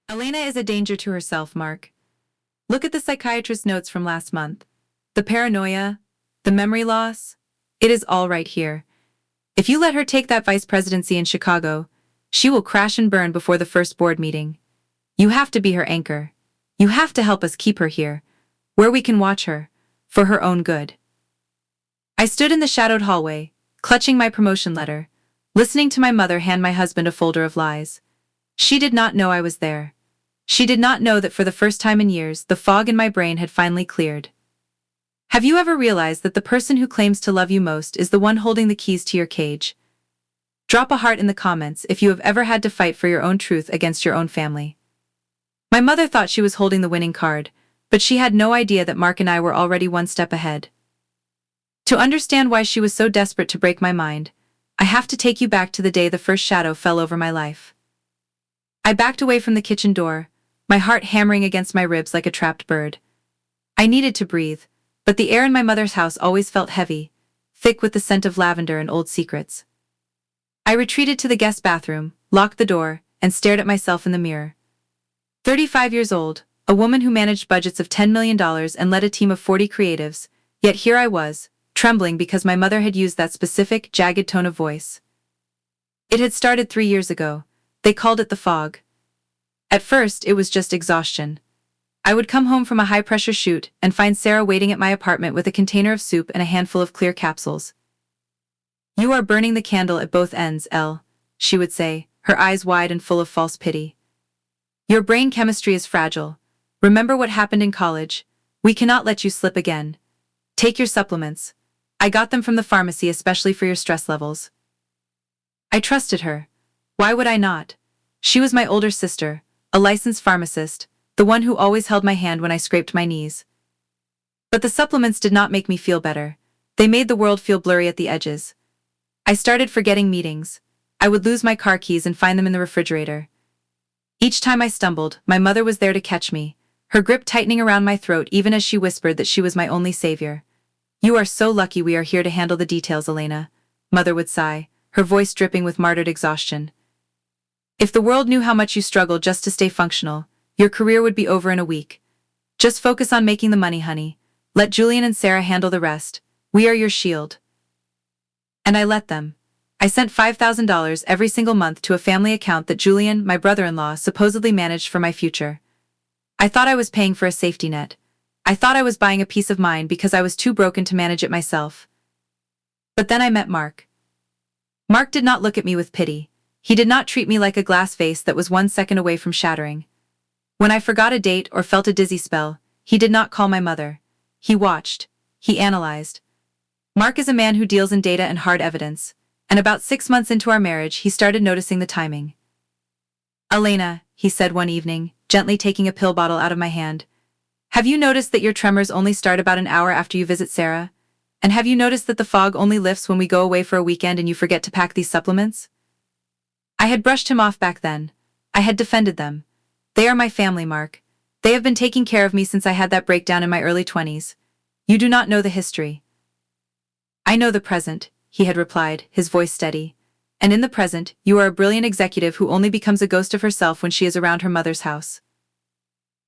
Elena is a danger to herself, Mark. Look at the psychiatrist's notes from last month. The paranoia, the memory loss, it is all right here. If you let her take that vice presidency in Chicago, she will crash and burn before the first board meeting. You have to be her anchor. You have to help us keep her here, where we can watch her, for her own good. I stood in the shadowed hallway, clutching my promotion letter, listening to my mother hand my husband a folder of lies. She did not know I was there. She did not know that for the first time in years, the fog in my brain had finally cleared. Have you ever realized that the person who claims to love you most is the one holding the keys to your cage? Drop a heart in the comments if you have ever had to fight for your own truth against your own family. My mother thought she was holding the winning card, but she had no idea that Mark and I were already one step ahead. To understand why she was so desperate to break my mind, I have to take you back to the day the first shadow fell over my life. I backed away from the kitchen door, my heart hammering against my ribs like a trapped bird. I needed to breathe, but the air in my mother's house always felt heavy, thick with the scent of lavender and old secrets. I retreated to the guest bathroom, locked the door, and stared at myself in the mirror. 35 years old, a woman who managed budgets of $10 million and led a team of 40 creatives, yet here I was, trembling because my mother had used that specific, jagged tone of voice. It had started 3 years ago. They called it the fog. At first, it was just exhaustion. I would come home from a high-pressure shoot and find Sarah waiting at my apartment with a container of soup and a handful of clear capsules. "You are burning the candle at both ends, Elle," she would say, her eyes wide and full of false pity. "Your brain chemistry is fragile. Remember what happened in college. We cannot let you slip again. Take your supplements. I got them from the pharmacy especially for your stress levels." I trusted her. Why would I not? She was my older sister, a licensed pharmacist, the one who always held my hand when I scraped my knees. But the supplements did not make me feel better. They made the world feel blurry at the edges. I started forgetting meetings. I would lose my car keys and find them in the refrigerator. Each time I stumbled, my mother was there to catch me, her grip tightening around my throat even as she whispered that she was my only savior. "You are so lucky we are here to handle the details, Elena," Mother would sigh, her voice dripping with martyred exhaustion. "If the world knew how much you struggle just to stay functional, your career would be over in a week. Just focus on making the money, honey. Let Julian and Sarah handle the rest. We are your shield." And I let them. I sent $5,000 every single month to a family account that Julian, my brother-in-law, supposedly managed for my future. I thought I was paying for a safety net. I thought I was buying a peace of mind because I was too broken to manage it myself. But then I met Mark. Mark did not look at me with pity. He did not treat me like a glass vase that was 1 second away from shattering. When I forgot a date or felt a dizzy spell, he did not call my mother. He watched. He analyzed. Mark is a man who deals in data and hard evidence, and about 6 months into our marriage he started noticing the timing. "Elena," he said one evening, gently taking a pill bottle out of my hand, "have you noticed that your tremors only start about an hour after you visit Sarah? And have you noticed that the fog only lifts when we go away for a weekend and you forget to pack these supplements?" I had brushed him off back then. I had defended them. "They are my family, Mark. They have been taking care of me since I had that breakdown in my early 20s. You do not know the history." "I know the present," he had replied, his voice steady. "And in the present, you are a brilliant executive who only becomes a ghost of herself when she is around her mother's house."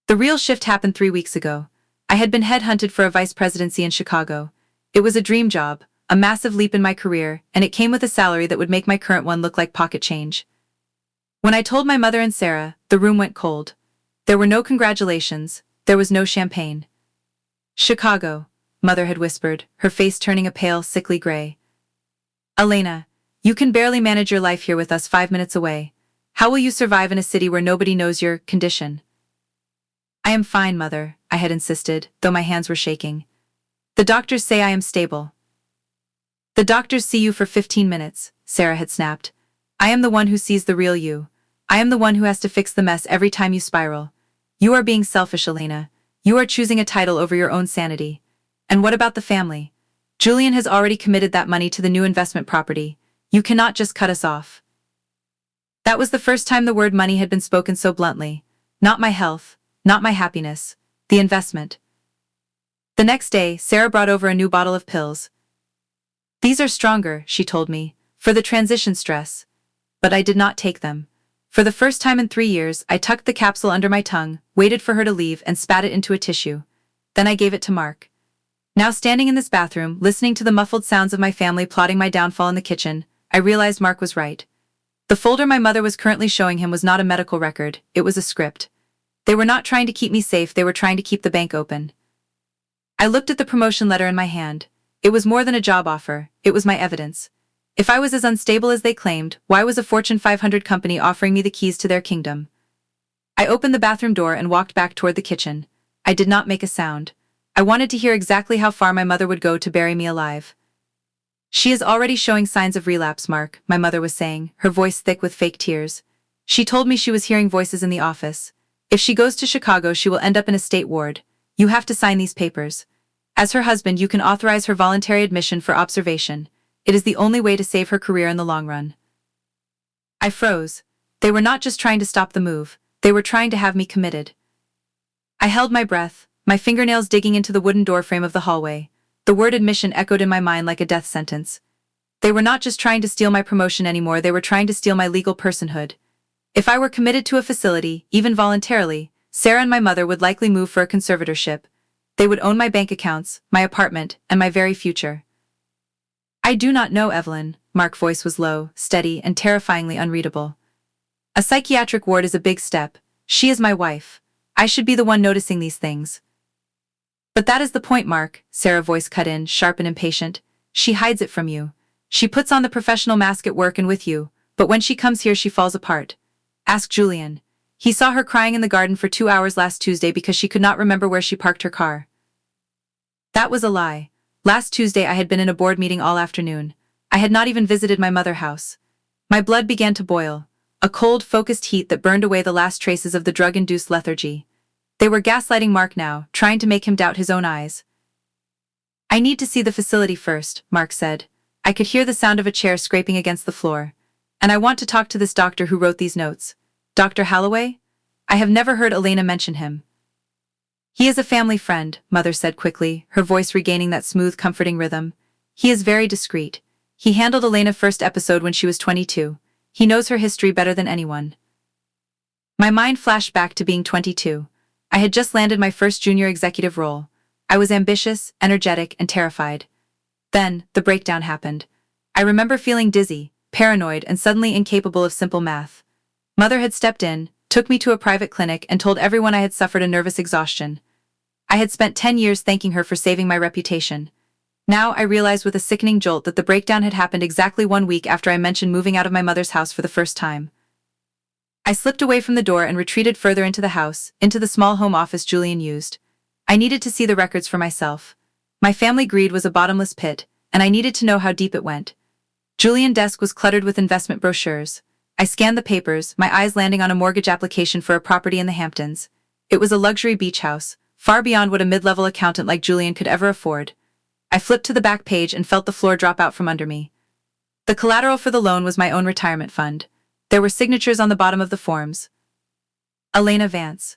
The real shift happened 3 weeks ago. I had been headhunted for a vice presidency in Chicago. It was a dream job, a massive leap in my career, and it came with a salary that would make my current one look like pocket change. When I told my mother and Sarah, the room went cold. There were no congratulations, there was no champagne. "Chicago," Mother had whispered, her face turning a pale, sickly gray. "Elena, you can barely manage your life here with us 5 minutes away. How will you survive in a city where nobody knows your condition?" "I am fine, Mother," I had insisted, though my hands were shaking. "The doctors say I am stable." "The doctors see you for 15 minutes, Sarah had snapped. "I am the one who sees the real you. I am the one who has to fix the mess every time you spiral. You are being selfish, Elena. You are choosing a title over your own sanity. And what about the family? Julian has already committed that money to the new investment property. You cannot just cut us off." That was the first time the word money had been spoken so bluntly. Not my health, not my happiness, the investment. The next day, Sarah brought over a new bottle of pills. "These are stronger," she told me, "for the transition stress." But I did not take them. For the first time in 3 years, I tucked the capsule under my tongue, waited for her to leave, and spat it into a tissue. Then I gave it to Mark. Now standing in this bathroom, listening to the muffled sounds of my family plotting my downfall in the kitchen, I realized Mark was right. The folder my mother was currently showing him was not a medical record, it was a script. They were not trying to keep me safe, they were trying to keep the bank open. I looked at the promotion letter in my hand. It was more than a job offer, it was my evidence. If I was as unstable as they claimed, why was a Fortune 500 company offering me the keys to their kingdom? I opened the bathroom door and walked back toward the kitchen. I did not make a sound. I wanted to hear exactly how far my mother would go to bury me alive. She is already showing signs of relapse, Mark, my mother was saying, her voice thick with fake tears. She told me she was hearing voices in the office. If she goes to Chicago, she will end up in a state ward. You have to sign these papers. As her husband, you can authorize her voluntary admission for observation. It is the only way to save her career in the long run. I froze. They were not just trying to stop the move, they were trying to have me committed. I held my breath, my fingernails digging into the wooden doorframe of the hallway. The word admission echoed in my mind like a death sentence. They were not just trying to steal my promotion anymore, they were trying to steal my legal personhood. If I were committed to a facility, even voluntarily, Sarah and my mother would likely move for a conservatorship. They would own my bank accounts, my apartment, and my very future. I do not know, Evelyn. Mark's voice was low, steady, and terrifyingly unreadable. A psychiatric ward is a big step. She is my wife. I should be the one noticing these things. But that is the point, Mark, Sarah's voice cut in, sharp and impatient. She hides it from you. She puts on the professional mask at work and with you, but when she comes here she falls apart. Ask Julian. He saw her crying in the garden for 2 hours last Tuesday because she could not remember where she parked her car. That was a lie. Last Tuesday I had been in a board meeting all afternoon. I had not even visited my mother's house. My blood began to boil, a cold, focused heat that burned away the last traces of the drug-induced lethargy. They were gaslighting Mark now, trying to make him doubt his own eyes. I need to see the facility first, Mark said. I could hear the sound of a chair scraping against the floor. And I want to talk to this doctor who wrote these notes. Dr. Holloway? I have never heard Elena mention him. He is a family friend, Mother said quickly, her voice regaining that smooth, comforting rhythm. He is very discreet. He handled Elena's first episode when she was 22. He knows her history better than anyone. My mind flashed back to being 22. I had just landed my first junior executive role. I was ambitious, energetic, and terrified. Then, the breakdown happened. I remember feeling dizzy, paranoid, and suddenly incapable of simple math. Mother had stepped in, took me to a private clinic, and told everyone I had suffered a nervous exhaustion. I had spent 10 years thanking her for saving my reputation. Now I realized with a sickening jolt that the breakdown had happened exactly 1 week after I mentioned moving out of my mother's house for the first time. I slipped away from the door and retreated further into the house, into the small home office Julian used. I needed to see the records for myself. My family greed was a bottomless pit, and I needed to know how deep it went. Julian's desk was cluttered with investment brochures. I scanned the papers, my eyes landing on a mortgage application for a property in the Hamptons. It was a luxury beach house, far beyond what a mid-level accountant like Julian could ever afford. I flipped to the back page and felt the floor drop out from under me. The collateral for the loan was my own retirement fund. There were signatures on the bottom of the forms. Elena Vance.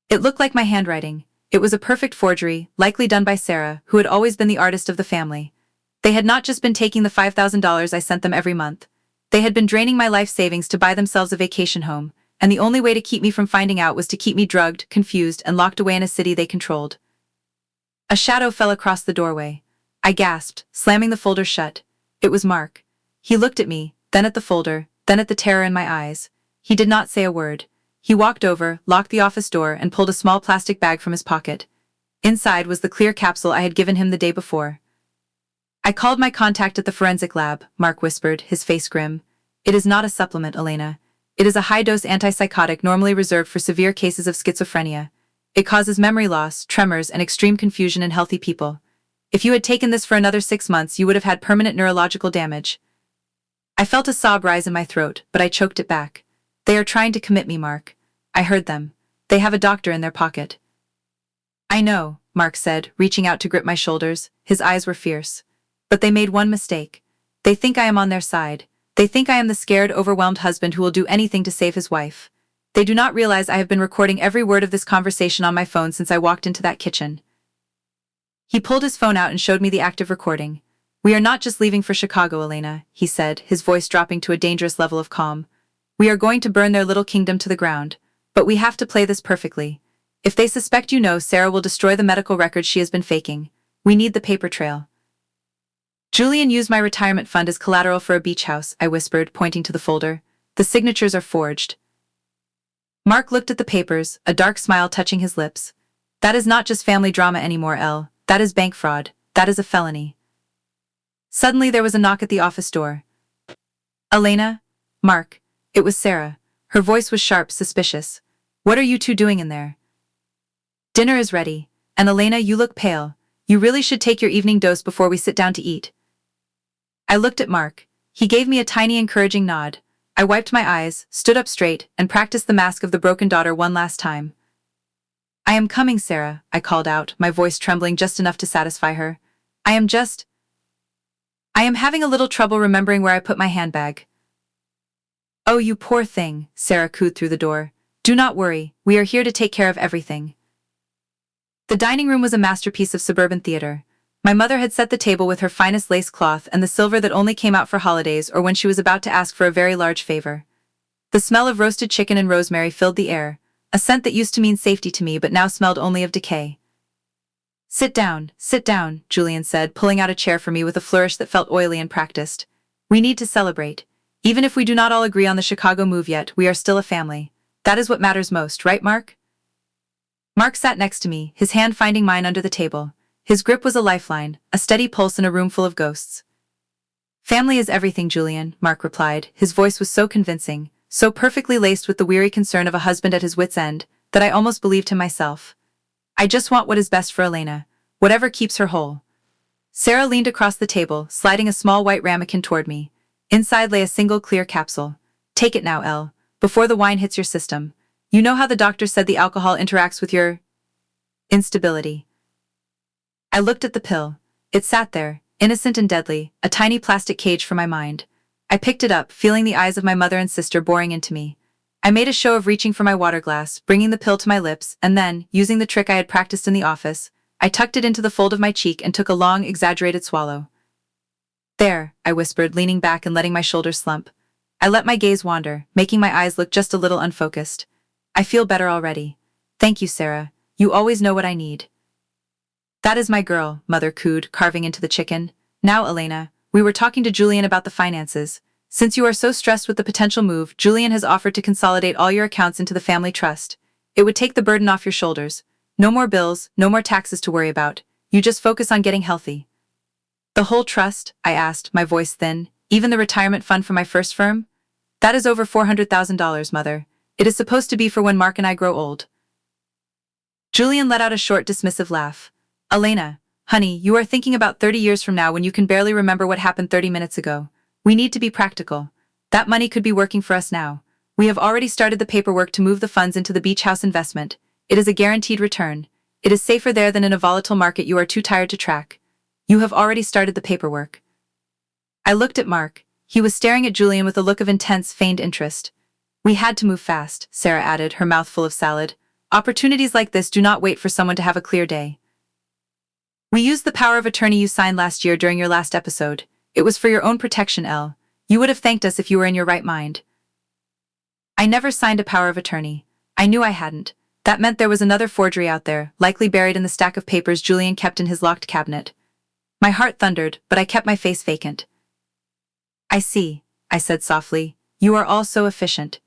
It looked like my handwriting. It was a perfect forgery, likely done by Sarah, who had always been the artist of the family. They had not just been taking the $5,000 I sent them every month. They had been draining my life savings to buy themselves a vacation home, and the only way to keep me from finding out was to keep me drugged, confused, and locked away in a city they controlled. A shadow fell across the doorway. I gasped, slamming the folder shut. It was Mark. He looked at me, then at the folder, then at the terror in my eyes. He did not say a word. He walked over, locked the office door, and pulled a small plastic bag from his pocket. Inside was the clear capsule I had given him the day before. I called my contact at the forensic lab, Mark whispered, his face grim. It is not a supplement, Elena. It is a high-dose antipsychotic normally reserved for severe cases of schizophrenia. It causes memory loss, tremors, and extreme confusion in healthy people. If you had taken this for another 6 months, you would have had permanent neurological damage. I felt a sob rise in my throat, but I choked it back. They are trying to commit me, Mark. I heard them. They have a doctor in their pocket. I know, Mark said, reaching out to grip my shoulders. His eyes were fierce. But they made one mistake. They think I am on their side. They think I am the scared, overwhelmed husband who will do anything to save his wife. They do not realize I have been recording every word of this conversation on my phone since I walked into that kitchen. He pulled his phone out and showed me the active recording. We are not just leaving for Chicago, Elena, he said, his voice dropping to a dangerous level of calm. We are going to burn their little kingdom to the ground. But we have to play this perfectly. If they suspect you know, Sarah will destroy the medical records she has been faking. We need the paper trail. Julian used my retirement fund as collateral for a beach house, I whispered, pointing to the folder. The signatures are forged. Mark looked at the papers, a dark smile touching his lips. That is not just family drama anymore, Elle. That is bank fraud. That is a felony. Suddenly there was a knock at the office door. Elena? Mark. It was Sarah. Her voice was sharp, suspicious. What are you two doing in there? Dinner is ready. And Elena, you look pale. You really should take your evening dose before we sit down to eat. I looked at Mark. He gave me a tiny encouraging nod. I wiped my eyes, stood up straight, and practiced the mask of the broken daughter one last time. I am coming, Sarah, I called out, my voice trembling just enough to satisfy her. I am having a little trouble remembering where I put my handbag. Oh, you poor thing, Sarah cooed through the door. Do not worry, we are here to take care of everything. The dining room was a masterpiece of suburban theater. My mother had set the table with her finest lace cloth and the silver that only came out for holidays or when she was about to ask for a very large favor. The smell of roasted chicken and rosemary filled the air, a scent that used to mean safety to me but now smelled only of decay. Sit down, Julian said, pulling out a chair for me with a flourish that felt oily and practiced. We need to celebrate. Even if we do not all agree on the Chicago move yet, we are still a family. That is what matters most, right, Mark? Mark sat next to me, his hand finding mine under the table. His grip was a lifeline, a steady pulse in a room full of ghosts. Family is everything, Julian, Mark replied. His voice was so convincing, so perfectly laced with the weary concern of a husband at his wit's end, that I almost believed him myself. I just want what is best for Elena, whatever keeps her whole. Sarah leaned across the table, sliding a small white ramekin toward me. Inside lay a single clear capsule. Take it now, Elle, before the wine hits your system. You know how the doctor said the alcohol interacts with your instability. I looked at the pill. It sat there, innocent and deadly, a tiny plastic cage for my mind. I picked it up, feeling the eyes of my mother and sister boring into me. I made a show of reaching for my water glass, bringing the pill to my lips, and then, using the trick I had practiced in the office, I tucked it into the fold of my cheek and took a long, exaggerated swallow. There, I whispered, leaning back and letting my shoulders slump. I let my gaze wander, making my eyes look just a little unfocused. I feel better already. Thank you, Sarah. You always know what I need. That is my girl, Mother cooed, carving into the chicken. Now, Elena, we were talking to Julian about the finances. Since you are so stressed with the potential move, Julian has offered to consolidate all your accounts into the family trust. It would take the burden off your shoulders. No more bills, no more taxes to worry about. You just focus on getting healthy. The whole trust? I asked, my voice thin. Even the retirement fund for my first firm? That is over $400,000, Mother. It is supposed to be for when Mark and I grow old. Julian let out a short, dismissive laugh. Elena, honey, you are thinking about 30 years from now when you can barely remember what happened 30 minutes ago. We need to be practical. That money could be working for us now. We have already started the paperwork to move the funds into the beach house investment. It is a guaranteed return. It is safer there than in a volatile market you are too tired to track. You have already started the paperwork. I looked at Mark. He was staring at Julian with a look of intense, feigned interest. We had to move fast, Sarah added, her mouth full of salad. Opportunities like this do not wait for someone to have a clear day. We used the power of attorney you signed last year during your last episode. It was for your own protection, Elle. You would have thanked us if you were in your right mind. I never signed a power of attorney. I knew I hadn't. That meant there was another forgery out there, likely buried in the stack of papers Julian kept in his locked cabinet. My heart thundered, but I kept my face vacant. I see, I said softly. You are all so efficient.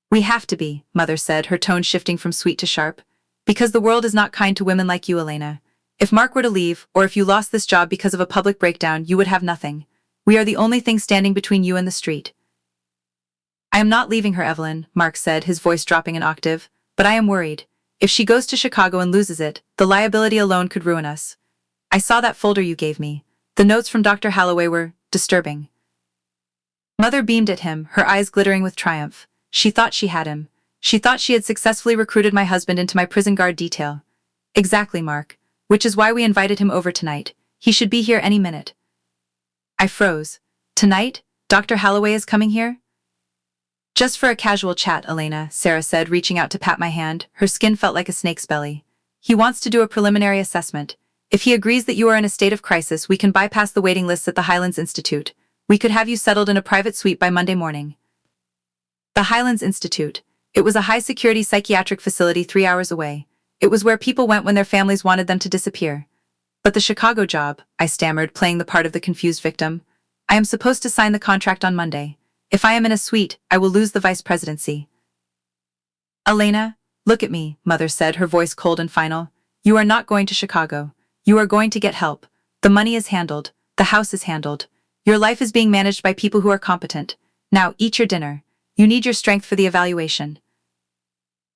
We have to be, Mother said, her tone shifting from sweet to sharp. Because the world is not kind to women like you, Elena. If Mark were to leave, or if you lost this job because of a public breakdown, you would have nothing. We are the only thing standing between you and the street. I am not leaving her, Evelyn, Mark said, his voice dropping an octave, but I am worried. If she goes to Chicago and loses it, the liability alone could ruin us. I saw that folder you gave me. The notes from Dr. Holloway were disturbing. Mother beamed at him, her eyes glittering with triumph. She thought she had him. She thought she had successfully recruited my husband into my prison guard detail. Exactly, Mark. Which is why we invited him over tonight. He should be here any minute. I froze. Tonight? Dr. Holloway is coming here? Just for a casual chat, Elena, Sarah said, reaching out to pat my hand. Her skin felt like a snake's belly. He wants to do a preliminary assessment. If he agrees that you are in a state of crisis, we can bypass the waiting lists at the Highlands Institute. We could have you settled in a private suite by Monday morning. The Highlands Institute. It was a high-security psychiatric facility 3 hours away. It was where people went when their families wanted them to disappear. But the Chicago job, I stammered, playing the part of the confused victim. I am supposed to sign the contract on Monday. If I am in a suite, I will lose the vice presidency. Elena, look at me, Mother said, her voice cold and final. You are not going to Chicago. You are going to get help. The money is handled. The house is handled. Your life is being managed by people who are competent. Now, eat your dinner. You need your strength for the evaluation.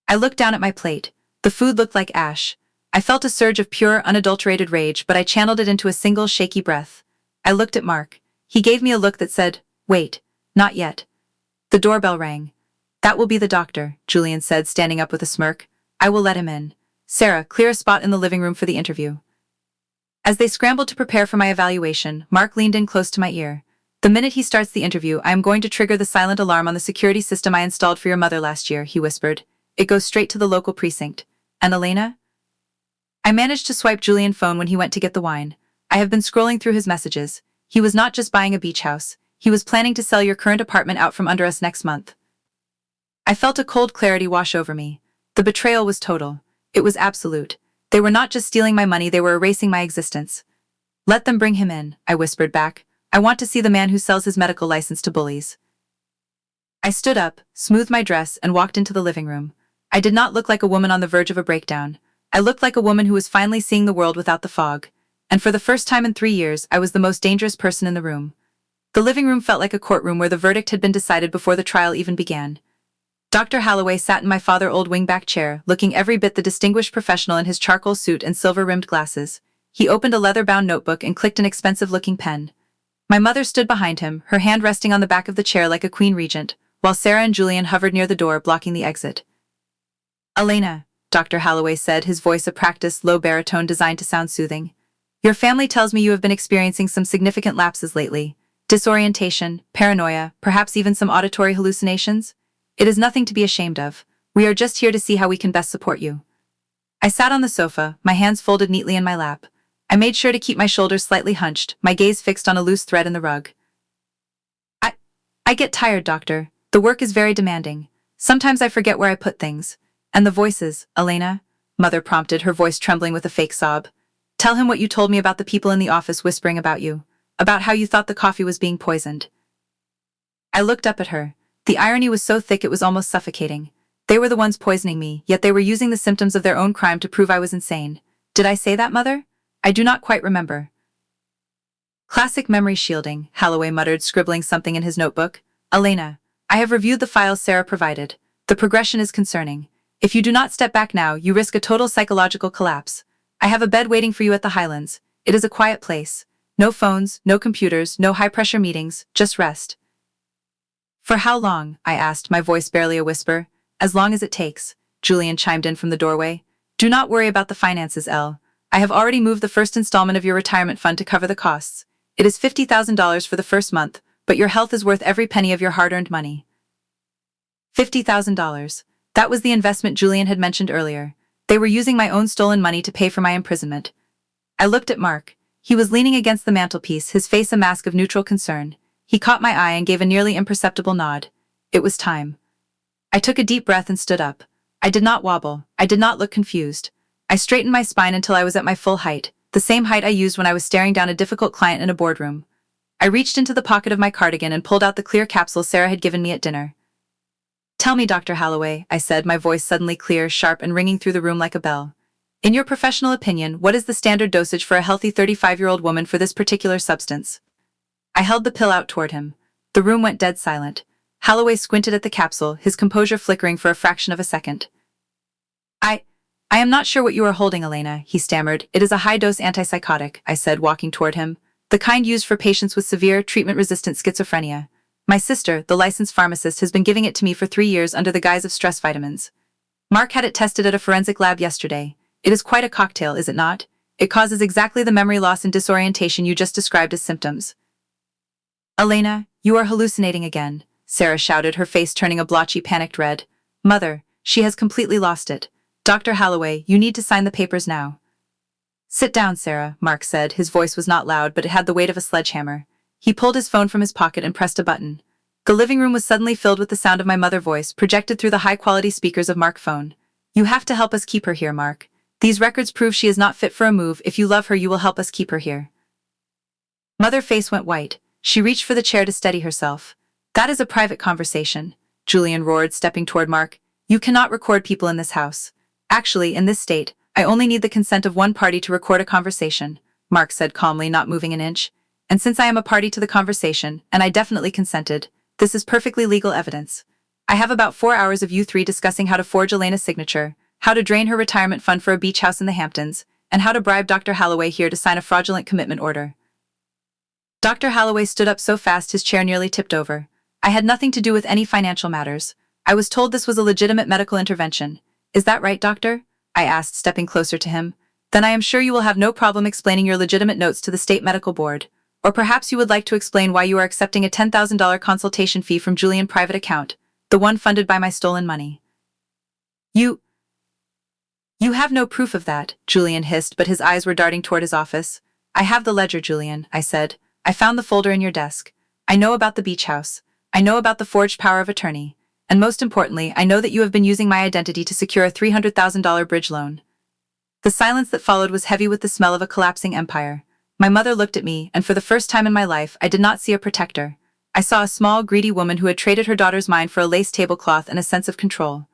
I looked down at my plate. The food looked like ash. I felt a surge of pure, unadulterated rage, but I channeled it into a single shaky breath. I looked at Mark. He gave me a look that said, "Wait, not yet." The doorbell rang. "That will be the doctor," Julian said, standing up with a smirk. "I will let him in. Sarah, clear a spot in the living room for the interview." As they scrambled to prepare for my evaluation, Mark leaned in close to my ear. "The minute he starts the interview, I am going to trigger the silent alarm on the security system I installed for your mother last year," he whispered. "It goes straight to the local precinct. And Elena?" I managed to swipe Julian's phone when he went to get the wine. "I have been scrolling through his messages. He was not just buying a beach house. He was planning to sell your current apartment out from under us next month." I felt a cold clarity wash over me. The betrayal was total. It was absolute. They were not just stealing my money, they were erasing my existence. "Let them bring him in," I whispered back. "I want to see the man who sells his medical license to bullies." I stood up, smoothed my dress, and walked into the living room. I did not look like a woman on the verge of a breakdown. I looked like a woman who was finally seeing the world without the fog. And for the first time in 3 years, I was the most dangerous person in the room. The living room felt like a courtroom where the verdict had been decided before the trial even began. Dr. Holloway sat in my father-old wingback chair, looking every bit the distinguished professional in his charcoal suit and silver-rimmed glasses. He opened a leather-bound notebook and clicked an expensive-looking pen. My mother stood behind him, her hand resting on the back of the chair like a queen regent, while Sarah and Julian hovered near the door, blocking the exit. "Elena," Dr. Holloway said, his voice a practiced, low baritone designed to sound soothing. "Your family tells me you have been experiencing some significant lapses lately. Disorientation, paranoia, perhaps even some auditory hallucinations? It is nothing to be ashamed of. We are just here to see how we can best support you." I sat on the sofa, my hands folded neatly in my lap. I made sure to keep my shoulders slightly hunched, my gaze fixed on a loose thread in the rug. I get tired, doctor. The work is very demanding. Sometimes I forget where I put things. And the voices, Elena?" Mother prompted, her voice trembling with a fake sob. "Tell him what you told me about the people in the office whispering about you. About how you thought the coffee was being poisoned." I looked up at her. The irony was so thick it was almost suffocating. They were the ones poisoning me, yet they were using the symptoms of their own crime to prove I was insane. Did I say that, Mother? I do not quite remember. "Classic memory shielding," Holloway muttered, scribbling something in his notebook. "Elena, I have reviewed the files Sarah provided. The progression is concerning. If you do not step back now, you risk a total psychological collapse. I have a bed waiting for you at the Highlands. It is a quiet place. No phones, no computers, no high-pressure meetings, just rest." "For how long?" I asked, my voice barely a whisper. "As long as it takes," Julian chimed in from the doorway. "Do not worry about the finances, Elle. I have already moved the first installment of your retirement fund to cover the costs. It is $50,000 for the first month, but your health is worth every penny of your hard-earned money." $50,000. That was the investment Julian had mentioned earlier. They were using my own stolen money to pay for my imprisonment. I looked at Mark. He was leaning against the mantelpiece, his face a mask of neutral concern. He caught my eye and gave a nearly imperceptible nod. It was time. I took a deep breath and stood up. I did not wobble. I did not look confused. I straightened my spine until I was at my full height, the same height I used when I was staring down a difficult client in a boardroom. I reached into the pocket of my cardigan and pulled out the clear capsule Sarah had given me at dinner. "Tell me, Dr. Holloway," I said, my voice suddenly clear, sharp, and ringing through the room like a bell. "In your professional opinion, what is the standard dosage for a healthy 35-year-old woman for this particular substance?" I held the pill out toward him. The room went dead silent. Holloway squinted at the capsule, his composure flickering for a fraction of a second. I am not sure what you are holding, Elena," he stammered. "It is a high-dose antipsychotic," I said, walking toward him. "The kind used for patients with severe, treatment-resistant schizophrenia. My sister, the licensed pharmacist, has been giving it to me for 3 years under the guise of stress vitamins. Mark had it tested at a forensic lab yesterday. It is quite a cocktail, is it not? It causes exactly the memory loss and disorientation you just described as symptoms." "Elena, you are hallucinating again," Sarah shouted, her face turning a blotchy, panicked red. "Mother, she has completely lost it. Dr. Holloway, you need to sign the papers now." "Sit down, Sarah," Mark said. His voice was not loud, but it had the weight of a sledgehammer. He pulled his phone from his pocket and pressed a button. The living room was suddenly filled with the sound of my mother's voice, projected through the high-quality speakers of Mark's phone. "You have to help us keep her here, Mark. These records prove she is not fit for a move. If you love her, you will help us keep her here." Mother's face went white. She reached for the chair to steady herself. "That is a private conversation," Julian roared, stepping toward Mark. "You cannot record people in this house." "Actually, in this state, I only need the consent of one party to record a conversation," Mark said calmly, not moving an inch. "And since I am a party to the conversation, and I definitely consented, this is perfectly legal evidence. I have about 4 hours of you three discussing how to forge Elena's signature, how to drain her retirement fund for a beach house in the Hamptons, and how to bribe Dr. Holloway here to sign a fraudulent commitment order." Dr. Holloway stood up so fast his chair nearly tipped over. "I had nothing to do with any financial matters. I was told this was a legitimate medical intervention. Is that right, doctor?" I asked, stepping closer to him. "Then I am sure you will have no problem explaining your legitimate notes to the state medical board. Or perhaps you would like to explain why you are accepting a $10,000 consultation fee from Julian's private account, the one funded by my stolen money." You have no proof of that," Julian hissed, but his eyes were darting toward his office. "I have the ledger, Julian," I said. "I found the folder in your desk. I know about the beach house. I know about the forged power of attorney. And most importantly, I know that you have been using my identity to secure a $300,000 bridge loan." The silence that followed was heavy with the smell of a collapsing empire. My mother looked at me, and for the first time in my life, I did not see a protector. I saw a small, greedy woman who had traded her daughter's mind for a lace tablecloth and a sense of control.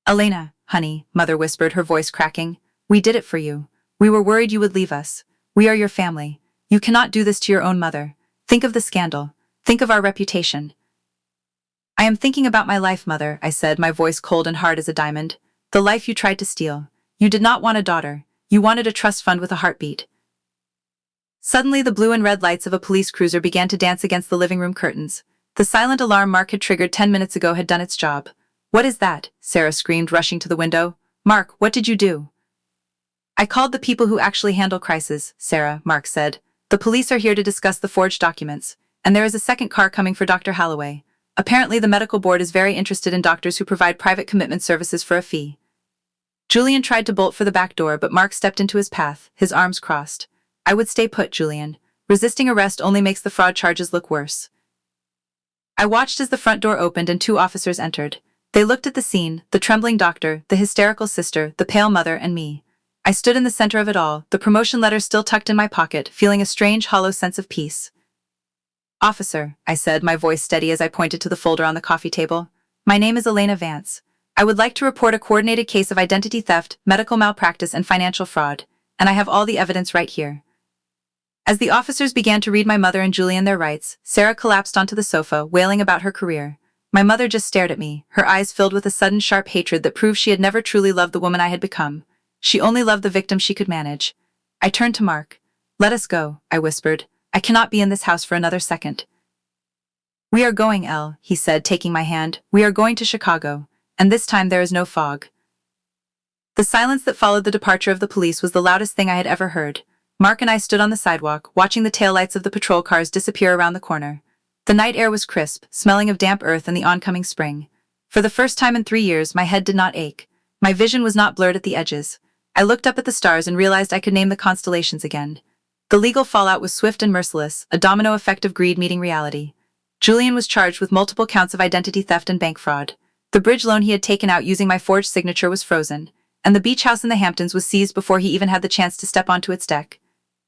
"Elena, honey," Mother whispered, her voice cracking. "We did it for you. We were worried you would leave us. We are your family. You cannot do this to your own mother. Think of the scandal. Think of our reputation." "I am thinking about my life, Mother," I said, my voice cold and hard as a diamond. "The life you tried to steal. You did not want a daughter. You wanted a trust fund with a heartbeat." Suddenly the blue and red lights of a police cruiser began to dance against the living room curtains. The silent alarm Mark had triggered 10 minutes ago had done its job. "What is that?" Sarah screamed, rushing to the window. "Mark, what did you do?" "I called the people who actually handle crises, Sarah," Mark said. "The police are here to discuss the forged documents, and there is a second car coming for Dr. Holloway. Apparently the medical board is very interested in doctors who provide private commitment services for a fee." Julian tried to bolt for the back door, but Mark stepped into his path, his arms crossed. "I would stay put, Julian. Resisting arrest only makes the fraud charges look worse." I watched as the front door opened and 2 officers entered. They looked at the scene, the trembling doctor, the hysterical sister, the pale mother, and me. I stood in the center of it all, the promotion letter still tucked in my pocket, feeling a strange, hollow sense of peace. "Officer," I said, my voice steady as I pointed to the folder on the coffee table. "My name is Elena Vance. I would like to report a coordinated case of identity theft, medical malpractice, and financial fraud, and I have all the evidence right here." As the officers began to read my mother and Julian their rights, Sarah collapsed onto the sofa, wailing about her career. My mother just stared at me, her eyes filled with a sudden sharp hatred that proved she had never truly loved the woman I had become. She only loved the victim she could manage. I turned to Mark. "Let us go," I whispered. "I cannot be in this house for another second." "We are going, Elle," he said, taking my hand. "We are going to Chicago. And this time there is no fog." The silence that followed the departure of the police was the loudest thing I had ever heard. Mark and I stood on the sidewalk, watching the taillights of the patrol cars disappear around the corner. The night air was crisp, smelling of damp earth and the oncoming spring. For the first time in 3 years, my head did not ache. My vision was not blurred at the edges. I looked up at the stars and realized I could name the constellations again. The legal fallout was swift and merciless, a domino effect of greed meeting reality. Julian was charged with multiple counts of identity theft and bank fraud. The bridge loan he had taken out using my forged signature was frozen, and the beach house in the Hamptons was seized before he even had the chance to step onto its deck.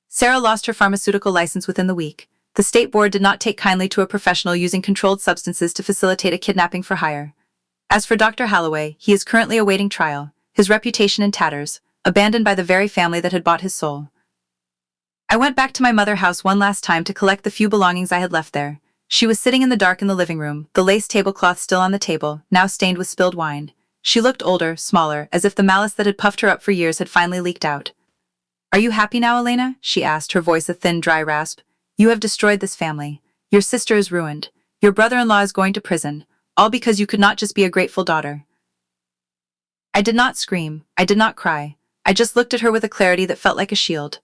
Sarah lost her pharmaceutical license within the week. The state board did not take kindly to a professional using controlled substances to facilitate a kidnapping for hire. As for Dr. Holloway, he is currently awaiting trial, his reputation in tatters, abandoned by the very family that had bought his soul. I went back to my mother's house one last time to collect the few belongings I had left there. She was sitting in the dark in the living room, the lace tablecloth still on the table, now stained with spilled wine. She looked older, smaller, as if the malice that had puffed her up for years had finally leaked out. "Are you happy now, Elena?" she asked, her voice a thin, dry rasp. "You have destroyed this family. Your sister is ruined. Your brother-in-law is going to prison, all because you could not just be a grateful daughter." I did not scream. I did not cry. I just looked at her with a clarity that felt like a shield.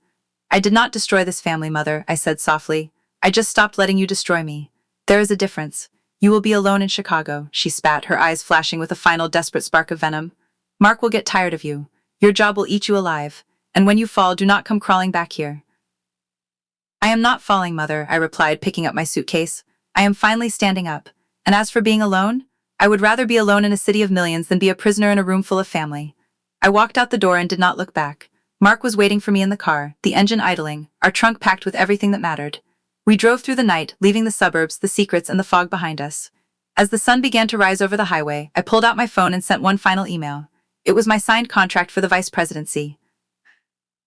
"I did not destroy this family, Mother," I said softly. "I just stopped letting you destroy me. There is a difference. You will be alone in Chicago," she spat, her eyes flashing with a final desperate spark of venom. "Mark will get tired of you. Your job will eat you alive. And when you fall, do not come crawling back here." "I am not falling, Mother," I replied, picking up my suitcase. I am finally standing up. And as for being alone, I would rather be alone in a city of millions than be a prisoner in a room full of family. I walked out the door and did not look back. Mark was waiting for me in the car, the engine idling, our trunk packed with everything that mattered. We drove through the night, leaving the suburbs, the secrets, and the fog behind us. As the sun began to rise over the highway, I pulled out my phone and sent one final email. It was my signed contract for the vice presidency.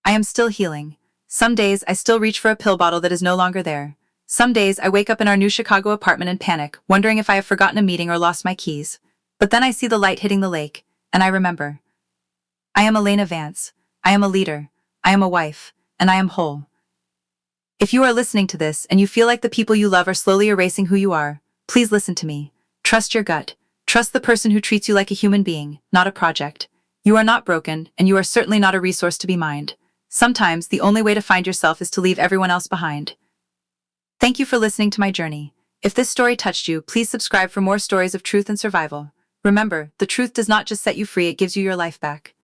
I am still healing. Some days I still reach for a pill bottle that is no longer there. Some days I wake up in our new Chicago apartment and panic, wondering if I have forgotten a meeting or lost my keys. But then I see the light hitting the lake, and I remember. I am Elena Vance. I am a leader. I am a wife. And I am whole. If you are listening to this and you feel like the people you love are slowly erasing who you are, please listen to me. Trust your gut. Trust the person who treats you like a human being, not a project. You are not broken, and you are certainly not a resource to be mined. Sometimes the only way to find yourself is to leave everyone else behind. Thank you for listening to my journey. If this story touched you, please subscribe for more stories of truth and survival. Remember, the truth does not just set you free, it gives you your life back.